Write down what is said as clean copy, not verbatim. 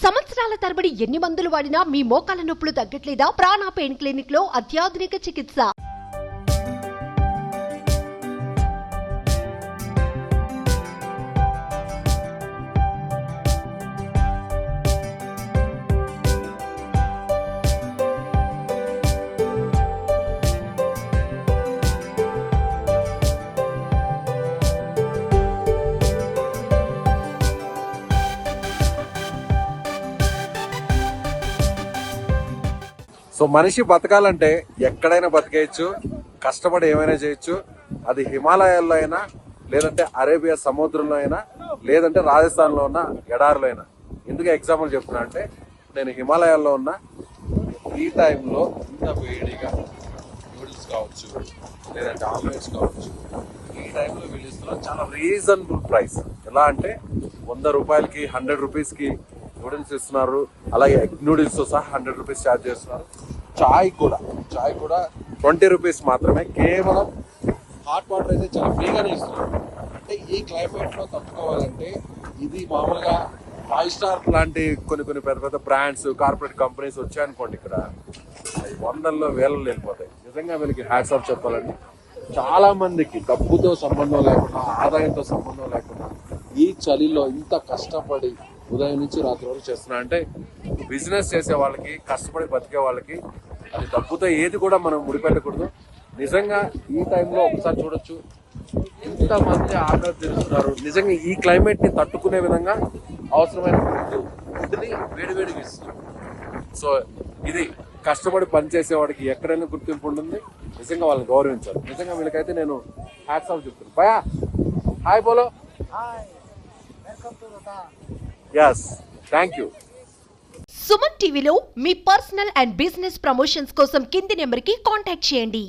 సంవత్సరాల తరబడి ఎన్ని మందులు వాడినా మీ మోకాల నొప్పులు తగ్గట్లేదా? ప్రాణ పెయిన్ క్లినిక్ లో అత్యాధునిక చికిత్స. సో మనిషి బతకాలంటే ఎక్కడైనా బతికేయచ్చు, కష్టపడి ఏమైనా చేయొచ్చు. అది హిమాలయాల్లో అయినా, లేదంటే అరేబియా సముద్రంలో అయినా, లేదంటే రాజస్థాన్లో ఉన్న ఎడారిలో అయినా. ఎందుకు ఎగ్జాంపుల్ చెప్తున్నా అంటే, నేను హిమాలయాల్లో ఉన్న ఈ టైంలో ఇంత వేడిగా నూడిల్స్ కావచ్చు, లేదంటే ఆమ్లెట్స్ కావచ్చు, ఈ టైంలో వీళ్ళు చాలా రీజనబుల్ ప్రైస్. ఎలా అంటే 100 రూపాయలకి 100 రూపీస్కి నూడిల్స్ ఇస్తున్నారు. అలాగే ఎగ్ నూడిల్స్ తో సహా 100 రూపీస్ ఛార్జ్ చేస్తున్నారు. చాయ్ కూడా 20 రూపీస్ మాత్రమే. కేవలం హాట్ వాటర్ అయితే చాలా ఫ్రీగానే ఇస్తున్నారు. అంటే ఈ క్లైమేట్ లో తట్టుకోవాలంటే ఇది మామూలుగా 5 స్టార్ లాంటి కొన్ని పెద్ద పెద్ద బ్రాండ్స్, కార్పొరేట్ కంపెనీస్ వచ్చాయనుకోండి, ఇక్కడ వందల్లో వేలలో వెళ్ళిపోతాయి. నిజంగా వీళ్ళకి హ్యాట్స్ ఆఫ్ చెప్పాలండి. చాలా మందికి డబ్బుతో సంబంధం లేకుండా, ఆదాయంతో సంబంధం లేకుండా ఈ చలిలో ఇంత కష్టపడి ఉదయం నుంచి రాత్రి వరకు చేస్తున్నా అంటే, బిజినెస్ చేసే వాళ్ళకి, కష్టపడి బతికే వాళ్ళకి అది డబ్బుతో ఏది కూడా మనం ముడిపెట్టకూడదు. నిజంగా ఈ టైంలో ఒకసారి చూడొచ్చు, ఇంతమంది ఆకలి తీరుస్తున్నారు. నిజంగా ఈ క్లైమేట్ ని తట్టుకునే విధంగా అవసరమైన ఫుడ్ని వేడివేడిగా ఇస్తున్నారు. సో ఇది కష్టపడి పనిచేసే వాడికి ఎక్కడైనా గుర్తింపు ఉంటుంది. నిజంగా వాళ్ళని గౌరవించాలి. నిజంగా వీళ్ళకైతే నేను హ్యాట్స్ ఆఫ్ చెప్తాను. భయా హాయ్ బోలో. Yes, thank you. సుమన్ టీవీలో మీ పర్సనల్ అండ్ బిజినెస్ ప్రమోషన్స్ కోసం కింది నెంబర్కి కాంటాక్ట్ చేయండి.